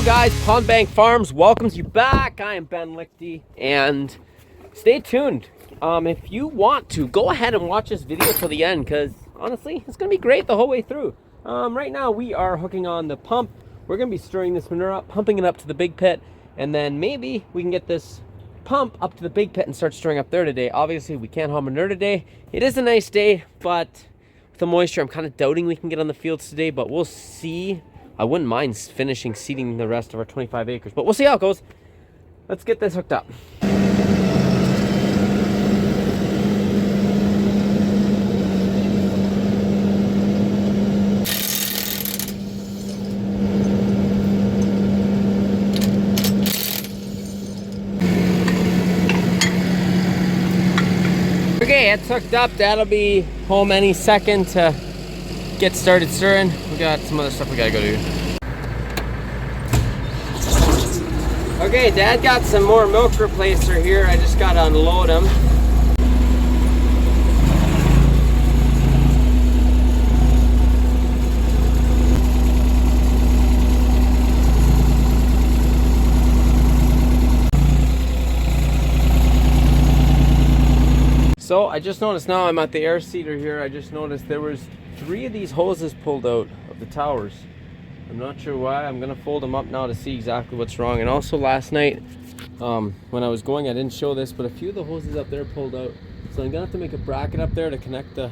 Hello guys, Pond Bank Farms welcomes you back. I am Ben Lichty, and stay tuned. If you want to, go ahead and watch this video till the end, because honestly, it's going to be great the whole way through. Right now we are hooking on the pump. We're going to be stirring this manure up, pumping it up to the big pit, and then maybe we can get this pump up to the big pit and start stirring up there today. Obviously, we can't haul manure today. It is a nice day, but with the moisture, I'm kind of doubting we can get on the fields today, but we'll see. I wouldn't mind finishing seeding the rest of our 25 acres, but we'll see how it goes. Let's get this hooked up. Okay, it's hooked up. That'll be home any second to get started stirring. We got some other stuff we gotta go do. Okay, Dad got some more milk replacer here. I just gotta unload them. So I just noticed now I'm at the air seeder here. I just noticed there was 3 of these hoses pulled out of the towers. I'm not sure why. I'm gonna fold them up now to see exactly what's wrong. And also last night, when I was going, I didn't show this, but a few of the hoses up there pulled out. So I'm gonna have to make a bracket up there to connect the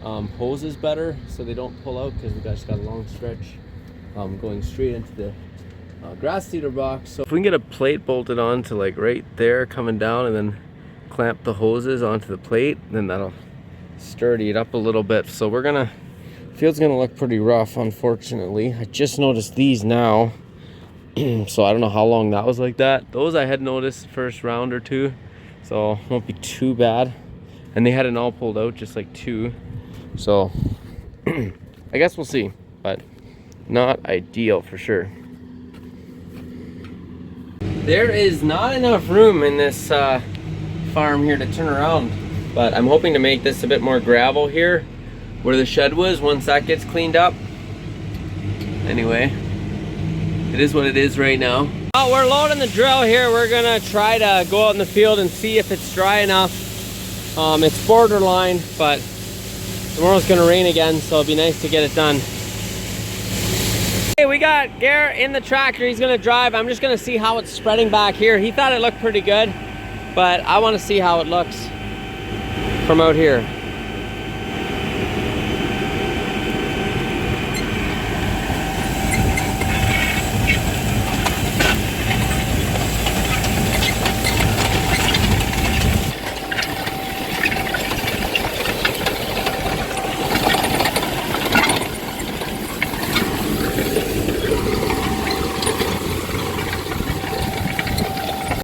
hoses better so they don't pull out, because we just got a long stretch going straight into the grass seeder box. So if we can get a plate bolted on to like right there coming down and then clamp the hoses onto the plate, then that'll sturdy it up a little bit. So we're gonna, field's gonna look pretty rough, unfortunately. I just noticed these now. So I don't know how long that was like that. Those I had noticed the first round or two, so won't be too bad. And they hadn't all pulled out, just like 2. So I guess we'll see, but not ideal for sure. There is not enough room in this farm here to turn around, but I'm hoping to make this a bit more gravel here where the shed was once that gets cleaned up. Anyway, it is what it is right now. Oh, we're loading the drill here. We're gonna try to go out in the field and see if it's dry enough. It's borderline, but tomorrow's gonna rain again, so it'll be nice to get it done. Hey, we got Garrett in the tractor. He's gonna drive. I'm just gonna see how it's spreading back here. He thought it looked pretty good, but I want to see how it looks from out here.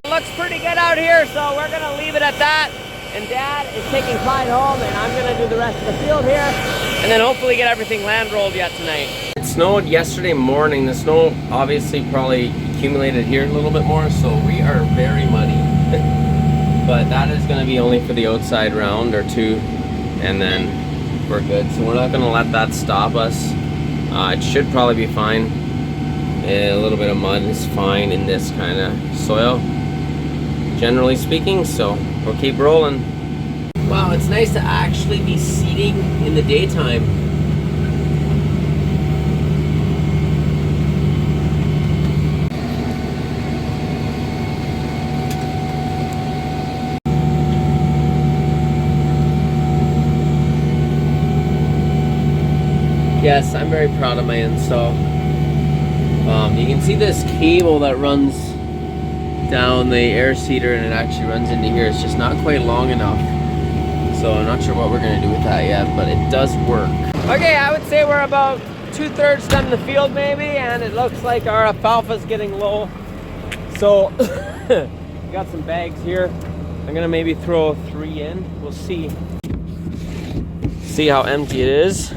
Looks pretty good out here, so we're gonna leave it at that. And Dad is taking Clyde home, and I'm gonna do the rest of the field here, and then hopefully get everything land rolled yet tonight. It snowed yesterday morning. The snow obviously probably accumulated here a little bit more, so we are very muddy. But that is gonna be only for the outside round or 2, and then we're good. So we're not gonna let that stop us. It should probably be fine. A little bit of mud is fine in this kind of soil, generally speaking, so we'll keep rolling. Wow, it's nice to actually be seeding in the daytime. Yes, I'm very proud of my install. You can see this cable that runs down the air seeder, and it actually runs into here. It's just not quite long enough, so I'm not sure what we're gonna do with that yet, but it does work. Okay, I would say we're about 2/3 done in the field maybe, and it looks like our alfalfa's getting low. So we got some bags here. I'm gonna maybe throw 3 in. We'll see how empty it is.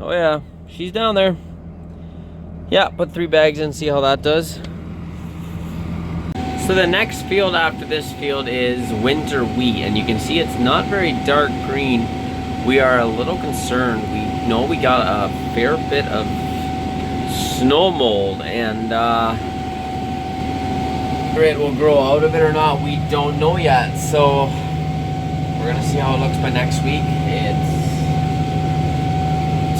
Oh yeah, she's down there. Yeah, put 3 bags in, see how that does. So the next field after this field is winter wheat, and you can see it's not very dark green. We are a little concerned. We know we got a fair bit of snow mold, and it will grow out of it or not, we don't know yet. So we're gonna see how it looks by next week. It's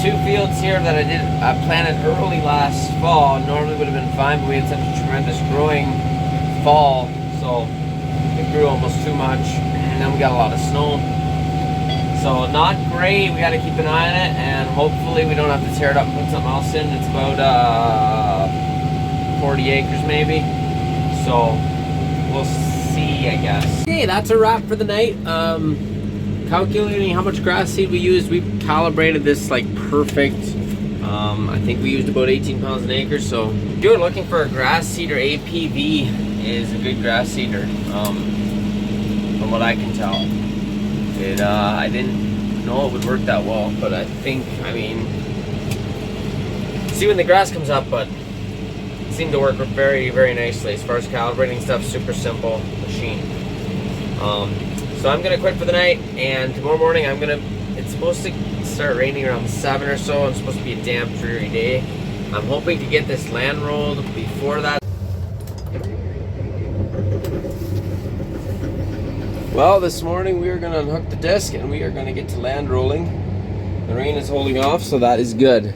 2 fields here that I planted early last fall. Normally would have been fine, but we had such a tremendous growing fall, so it grew almost too much, and then we got a lot of snow. So not great. We got to keep an eye on it, and hopefully we don't have to tear it up and put something else in. It's about 40 acres maybe, so we'll see, I guess. Okay, that's a wrap for the night. Calculating how much grass seed we used, we calibrated this like perfect. I think we used about 18 pounds an acre. So if you're looking for a grass seeder, APV is a good grass seeder, from what I can tell. I didn't know it would work that well, but I mean, see when the grass comes up, but it seemed to work very, very nicely. As far as calibrating stuff, super simple machine. So I'm gonna quit for the night, and tomorrow morning it's supposed to start raining around 7 or so. It's supposed to be a damp, dreary day. I'm hoping to get this land rolled before that. Well, this morning we are going to unhook the disc and we are going to get to land rolling. The rain is holding off, so that is good.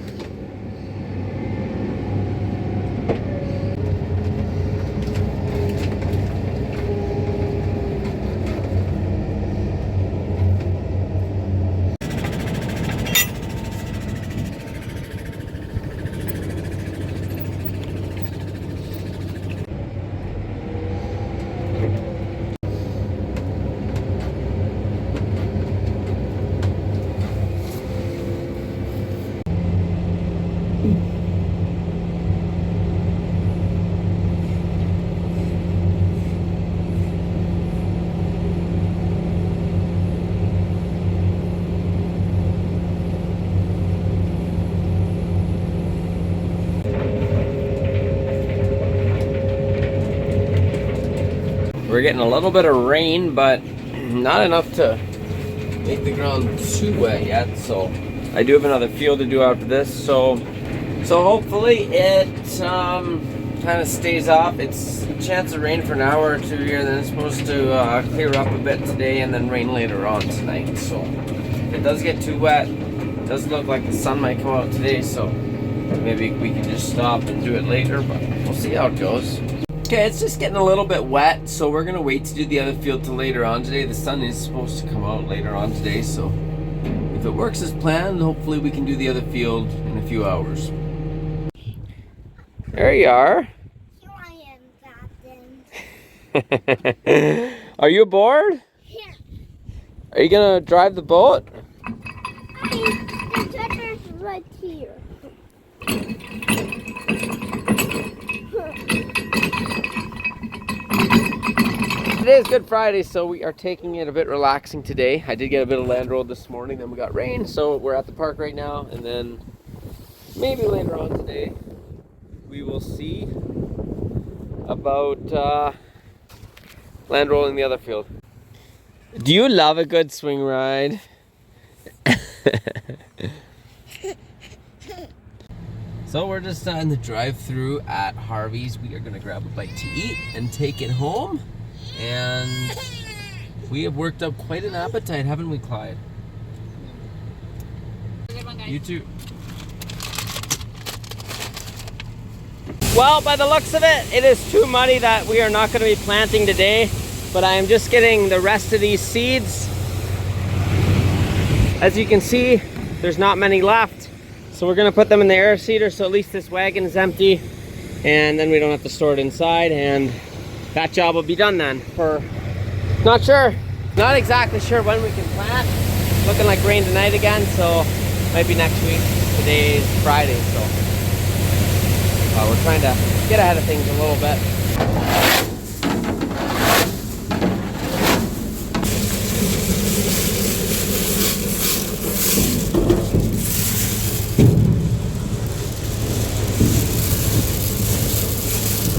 We're getting a little bit of rain, but not enough to make the ground too wet yet. So I do have another field to do after this. So hopefully it kind of stays off. It's a chance of rain for an hour or two here, then it's supposed to clear up a bit today and then rain later on tonight. So if it does get too wet, it does look like the sun might come out today, so maybe we can just stop and do it later, but we'll see how it goes. Okay, it's just getting a little bit wet, so we're gonna wait to do the other field till later on today. The sun is supposed to come out later on today, so if it works as planned, hopefully we can do the other field in a few hours. There you are. Here I am, Captain. Are you aboard? Here. Are you gonna drive the boat? The tractor's right here. Today is Good Friday, so we are taking it a bit relaxing today. I did get a bit of land roll this morning, then we got rain, so we're at the park right now, and then maybe later on today we will see about land rolling the other field. Do you love a good swing ride? So we're just in the drive-through at Harvey's. We are gonna grab a bite to eat and take it home. And we have worked up quite an appetite, haven't we, Clyde? You too. Well, by the looks of it, it is too muddy that we are not going to be planting today. But I am just getting the rest of these seeds. As you can see, there's not many left. So we're going to put them in the air seeder, so at least this wagon is empty. And then we don't have to store it inside. And that job will be done then. Not exactly sure when we can plant. Looking like rain tonight again, so might be next week. Today is Friday, so we're trying to get ahead of things a little bit.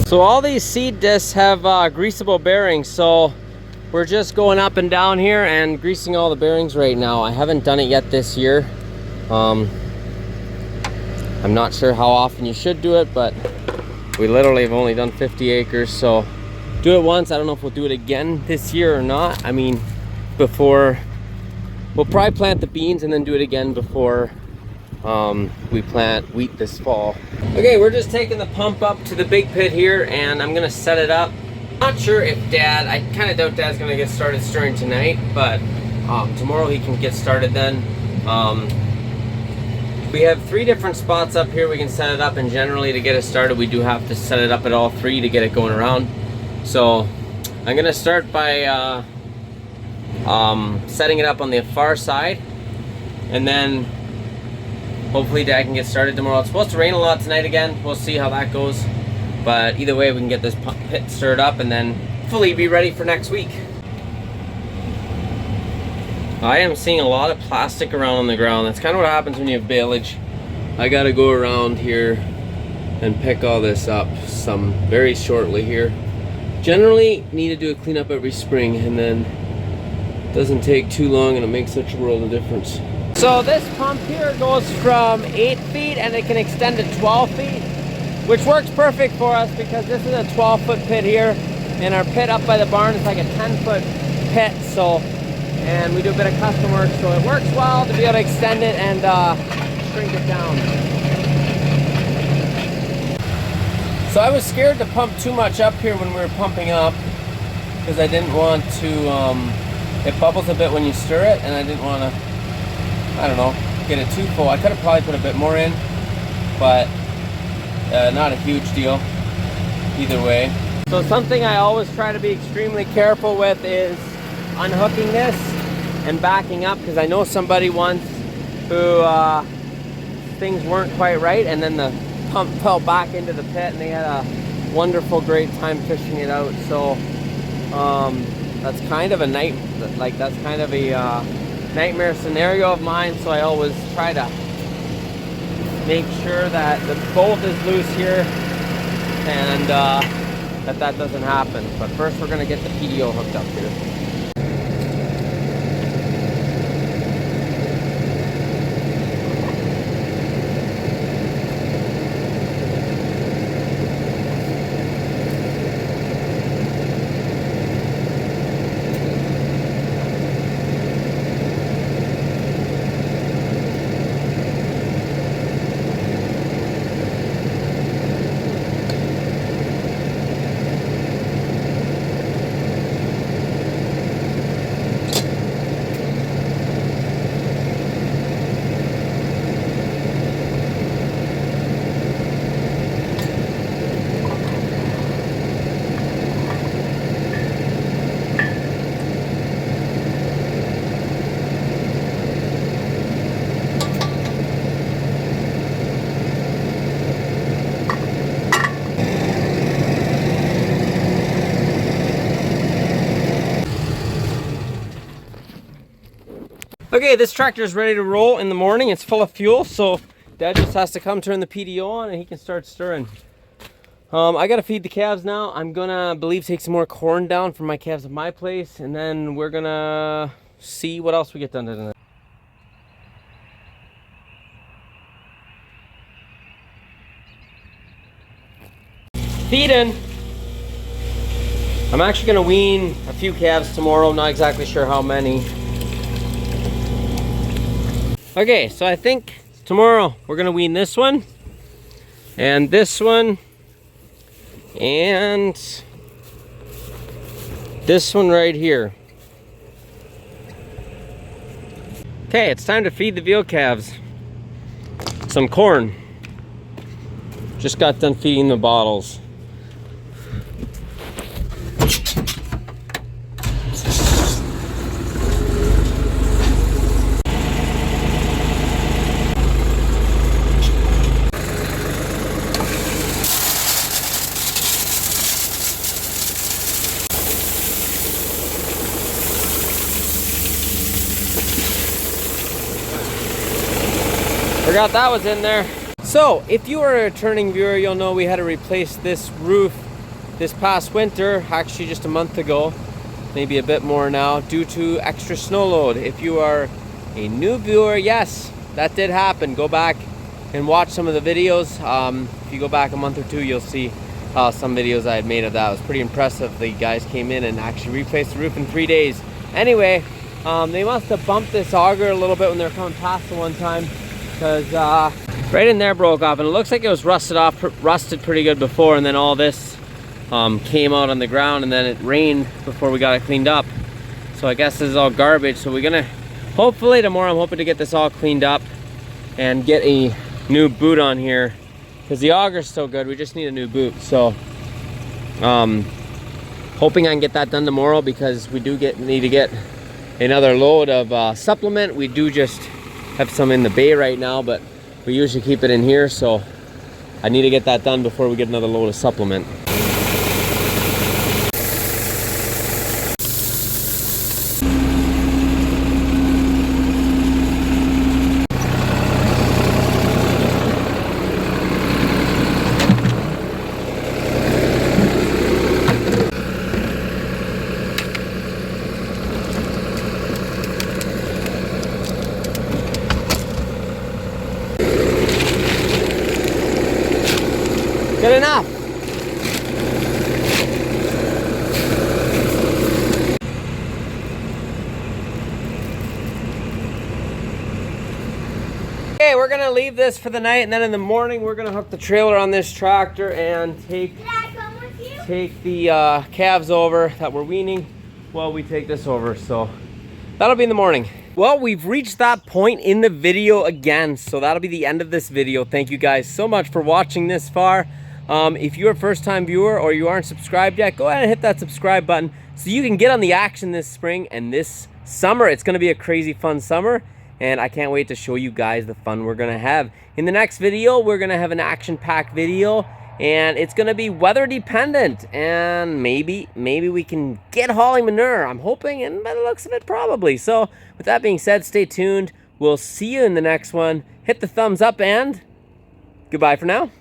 So all these seed discs have greasable bearings, so we're just going up and down here and greasing all the bearings right now. I haven't done it yet this year. I'm not sure how often you should do it, but we literally have only done 50 acres, so do it once. I don't know if we'll do it again this year or not. I mean, before, we'll probably plant the beans and then do it again before we plant wheat this fall. Okay, we're just taking the pump up to the big pit here, and I'm gonna set it up. Not sure if Dad, I kind of doubt Dad's gonna get started stirring tonight, but tomorrow he can get started then. We have 3 different spots up here we can set it up, and generally to get it started we do have to set it up at all 3 to get it going around. So I'm gonna start by setting it up on the far side, and then hopefully Dad can get started tomorrow. It's supposed to rain a lot tonight again. We'll see how that goes, but either way we can get this pit stirred up and then fully be ready for next week. I am seeing a lot of plastic around on the ground. That's kind of what happens when you have baleage. I gotta go around here and pick all this up very shortly here. Generally need to do a cleanup every spring, and then it doesn't take too long and it makes such a world of difference. So this pump here goes from 8 feet and it can extend to 12 feet, which works perfect for us because this is a 12-foot pit here, and our pit up by the barn is like a 10-foot pit. And we do a bit of custom work, so it works well to be able to extend it and shrink it down. So I was scared to pump too much up here when we were pumping up, because I didn't want to, it bubbles a bit when you stir it, and I didn't want to, I don't know, get it too full. I could have probably put a bit more in, but not a huge deal either way. So something I always try to be extremely careful with is unhooking this and backing up, because I know somebody once who things weren't quite right, and then the pump fell back into the pit and they had a wonderful great time fishing it out. So that's kind of a nightmare scenario of mine, so I always try to make sure that the bolt is loose here and that doesn't happen. But first we're going to get the PDO hooked up here. Okay, this tractor is ready to roll in the morning. It's full of fuel, so Dad just has to come turn the PDO on and he can start stirring. I gotta feed the calves now. I'm gonna, take some more corn down for my calves at my place, and then we're gonna see what else we get done tonight. Feeding. I'm actually gonna wean a few calves tomorrow. Not exactly sure how many. Okay, so I think tomorrow we're gonna wean this one and this one and this one right here. Okay, it's time to feed the veal calves some corn. Just got done feeding the bottles. Forgot that was in there. So, if you are a returning viewer, you'll know we had to replace this roof this past winter, actually just a month ago, maybe a bit more now, due to extra snow load. If you are a new viewer, yes, that did happen. Go back and watch some of the videos. If you go back a month or two, you'll see some videos I had made of that. It was pretty impressive. The guys came in and actually replaced the roof in 3 days. Anyway, they must have bumped this auger a little bit when they were coming past the one time, because right in there broke off, and it looks like it was rusted pretty good before, and then all this came out on the ground, and then it rained before we got it cleaned up. So I guess this is all garbage. So we're gonna, hopefully tomorrow, I'm hoping to get this all cleaned up and get a new boot on here, because the auger's still good. We just need a new boot. So hoping I can get that done tomorrow, because we do need to get another load of supplement. We do just have some in the bay right now, but we usually keep it in here, so I need to get that done before we get another load of supplement. Good enough. Okay, we're gonna leave this for the night, and then in the morning we're gonna hook the trailer on this tractor and take the calves over that we're weaning while we take this over. So that'll be in the morning. Well, we've reached that point in the video again, so that'll be the end of this video. Thank you guys so much for watching this far. If you're a first-time viewer or you aren't subscribed yet, go ahead and hit that subscribe button so you can get on the action this spring and this summer. It's going to be a crazy fun summer, and I can't wait to show you guys the fun we're going to have. In the next video, we're going to have an action-packed video, and it's going to be weather dependent, and maybe we can get hauling manure. I'm hoping, and by the looks of it, probably. So with that being said, stay tuned. We'll see you in the next one. Hit the thumbs up, and goodbye for now.